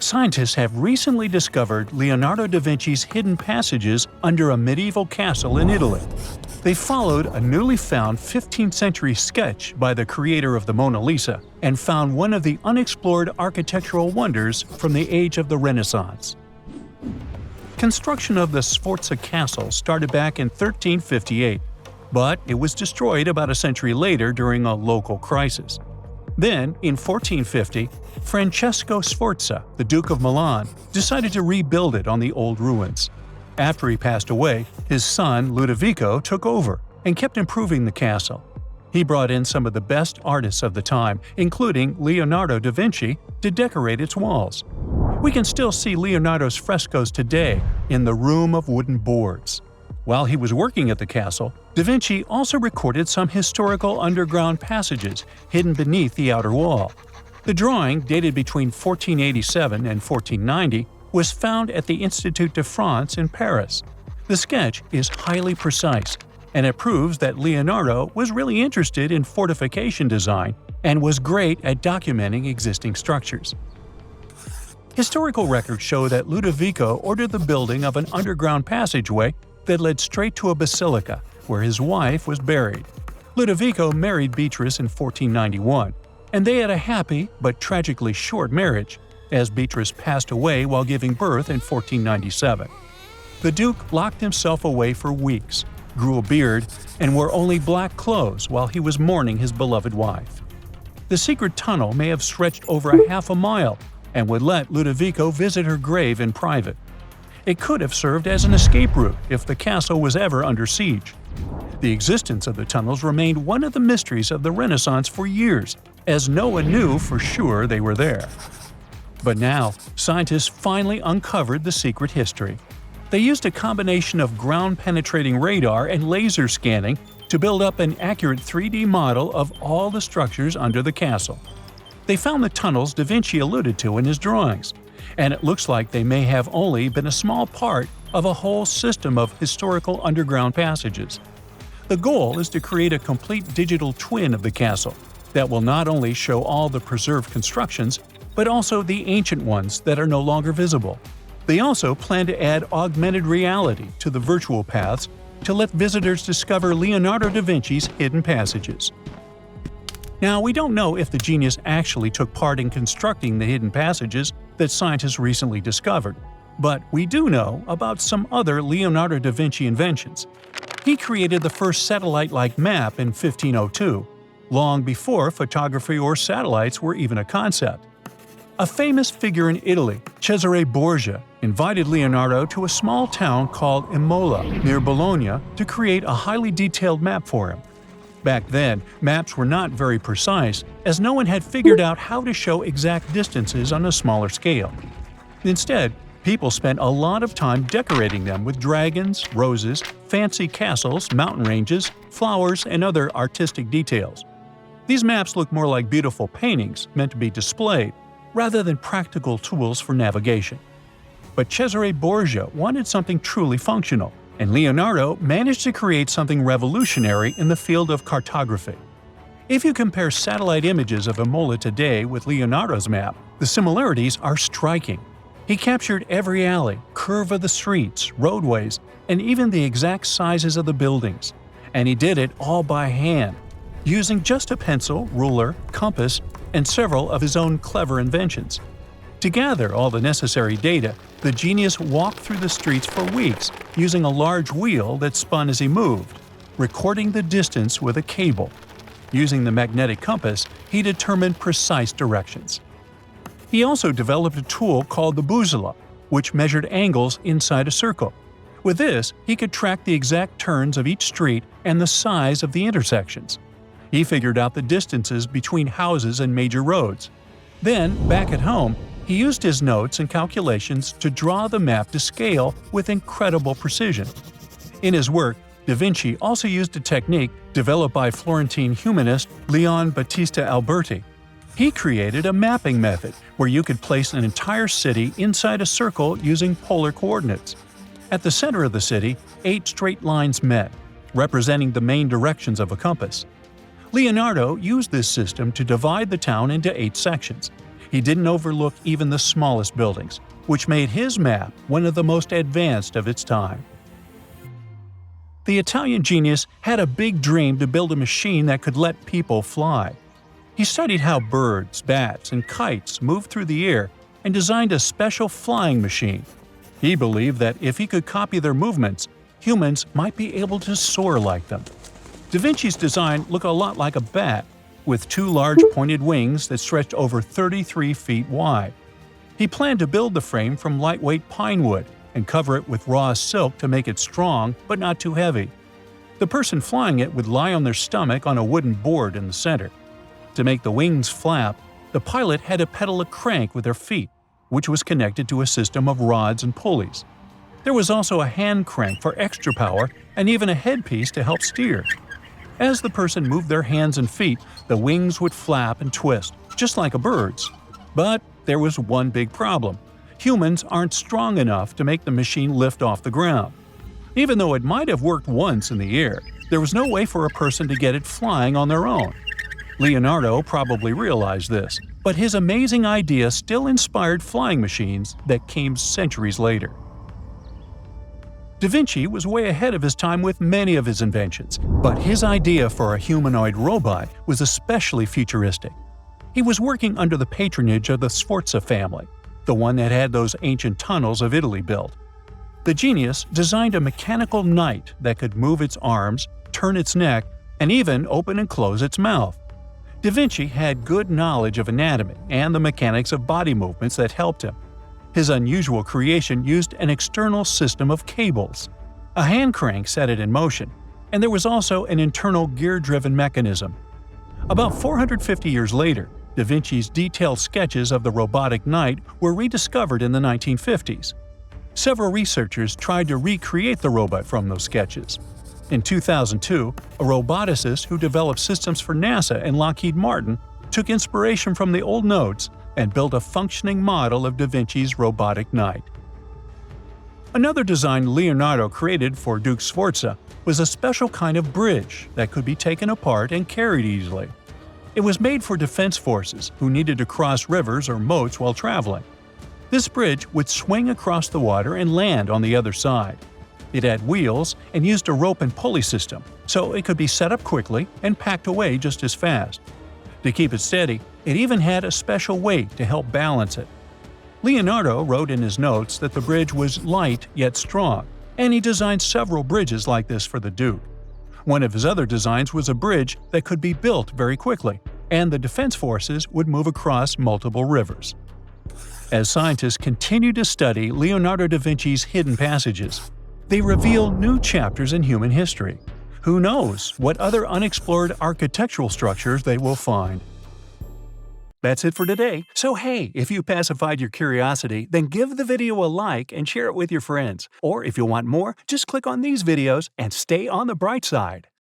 Scientists have recently discovered Leonardo da Vinci's hidden passages under a medieval castle in Italy. They followed a newly found 15th century sketch by the creator of the Mona Lisa and found one of the unexplored architectural wonders from the age of the Renaissance. Construction of the Sforza Castle started back in 1358, but it was destroyed about a century later during a local crisis. Then, in 1450, Francesco Sforza, the Duke of Milan, decided to rebuild it on the old ruins. After he passed away, his son Ludovico took over and kept improving the castle. He brought in some of the best artists of the time, including Leonardo da Vinci, to decorate its walls. We can still see Leonardo's frescoes today in the Room of Wooden Boards. While he was working at the castle, da Vinci also recorded some historical underground passages hidden beneath the outer wall. The drawing, dated between 1487 and 1490, was found at the Institut de France in Paris. The sketch is highly precise, and it proves that Leonardo was really interested in fortification design and was great at documenting existing structures. Historical records show that Ludovico ordered the building of an underground passageway that led straight to a basilica, where his wife was buried. Ludovico married Beatrice in 1491, and they had a happy but tragically short marriage, as Beatrice passed away while giving birth in 1497. The Duke locked himself away for weeks, grew a beard, and wore only black clothes while he was mourning his beloved wife. The secret tunnel may have stretched over a half a mile and would let Ludovico visit her grave in private. It could have served as an escape route if the castle was ever under siege. The existence of the tunnels remained one of the mysteries of the Renaissance for years, as no one knew for sure they were there. But now, scientists finally uncovered the secret history. They used a combination of ground-penetrating radar and laser scanning to build up an accurate 3D model of all the structures under the castle. They found the tunnels da Vinci alluded to in his drawings, and it looks like they may have only been a small part of a whole system of historical underground passages. The goal is to create a complete digital twin of the castle that will not only show all the preserved constructions, but also the ancient ones that are no longer visible. They also plan to add augmented reality to the virtual paths to let visitors discover Leonardo da Vinci's hidden passages. Now, we don't know if the genius actually took part in constructing the hidden passages that scientists recently discovered, but we do know about some other Leonardo da Vinci inventions. He created the first satellite-like map in 1502, long before photography or satellites were even a concept. A famous figure in Italy, Cesare Borgia, invited Leonardo to a small town called Imola, near Bologna, to create a highly detailed map for him. Back then, maps were not very precise, as no one had figured out how to show exact distances on a smaller scale. Instead, people spent a lot of time decorating them with dragons, roses, fancy castles, mountain ranges, flowers, and other artistic details. These maps look more like beautiful paintings meant to be displayed, rather than practical tools for navigation. But Cesare Borgia wanted something truly functional, and Leonardo managed to create something revolutionary in the field of cartography. If you compare satellite images of Imola today with Leonardo's map, the similarities are striking. He captured every alley, curve of the streets, roadways, and even the exact sizes of the buildings. And he did it all by hand, using just a pencil, ruler, compass, and several of his own clever inventions. To gather all the necessary data, the genius walked through the streets for weeks using a large wheel that spun as he moved, recording the distance with a cable. Using the magnetic compass, he determined precise directions. He also developed a tool called the bussola, which measured angles inside a circle. With this, he could track the exact turns of each street and the size of the intersections. He figured out the distances between houses and major roads. Then, back at home, he used his notes and calculations to draw the map to scale with incredible precision. In his work, Da Vinci also used a technique developed by Florentine humanist Leon Battista Alberti. He created a mapping method where you could place an entire city inside a circle using polar coordinates. At the center of the city, 8 straight lines met, representing the main directions of a compass. Leonardo used this system to divide the town into 8 sections. He didn't overlook even the smallest buildings, which made his map one of the most advanced of its time. The Italian genius had a big dream to build a machine that could let people fly. He studied how birds, bats, and kites move through the air and designed a special flying machine. He believed that if he could copy their movements, humans might be able to soar like them. Da Vinci's design looked a lot like a bat, with two large pointed wings that stretched over 33 feet wide. He planned to build the frame from lightweight pine wood and cover it with raw silk to make it strong but not too heavy. The person flying it would lie on their stomach on a wooden board in the center. To make the wings flap, the pilot had to pedal a crank with their feet, which was connected to a system of rods and pulleys. There was also a hand crank for extra power and even a headpiece to help steer. As the person moved their hands and feet, the wings would flap and twist, just like a bird's. But there was one big problem. Humans aren't strong enough to make the machine lift off the ground. Even though it might have worked once in the air, there was no way for a person to get it flying on their own. Leonardo probably realized this, but his amazing idea still inspired flying machines that came centuries later. Da Vinci was way ahead of his time with many of his inventions, but his idea for a humanoid robot was especially futuristic. He was working under the patronage of the Sforza family, the one that had those ancient tunnels of Italy built. The genius designed a mechanical knight that could move its arms, turn its neck, and even open and close its mouth. Da Vinci had good knowledge of anatomy and the mechanics of body movements that helped him. His unusual creation used an external system of cables. A hand crank set it in motion, and there was also an internal gear-driven mechanism. About 450 years later, Da Vinci's detailed sketches of the robotic knight were rediscovered in the 1950s. Several researchers tried to recreate the robot from those sketches. In 2002, a roboticist who developed systems for NASA and Lockheed Martin took inspiration from the old notes and built a functioning model of Da Vinci's robotic knight. Another design Leonardo created for Duke Sforza was a special kind of bridge that could be taken apart and carried easily. It was made for defense forces who needed to cross rivers or moats while traveling. This bridge would swing across the water and land on the other side. It had wheels and used a rope and pulley system, so it could be set up quickly and packed away just as fast. To keep it steady, it even had a special weight to help balance it. Leonardo wrote in his notes that the bridge was light yet strong, and he designed several bridges like this for the Duke. One of his other designs was a bridge that could be built very quickly, and the defense forces would move across multiple rivers. As scientists continue to study Leonardo da Vinci's hidden passages, they reveal new chapters in human history. Who knows what other unexplored architectural structures they will find? That's it for today. So hey, if you pacified your curiosity, then give the video a like and share it with your friends. Or if you want more, just click on these videos and stay on the bright side.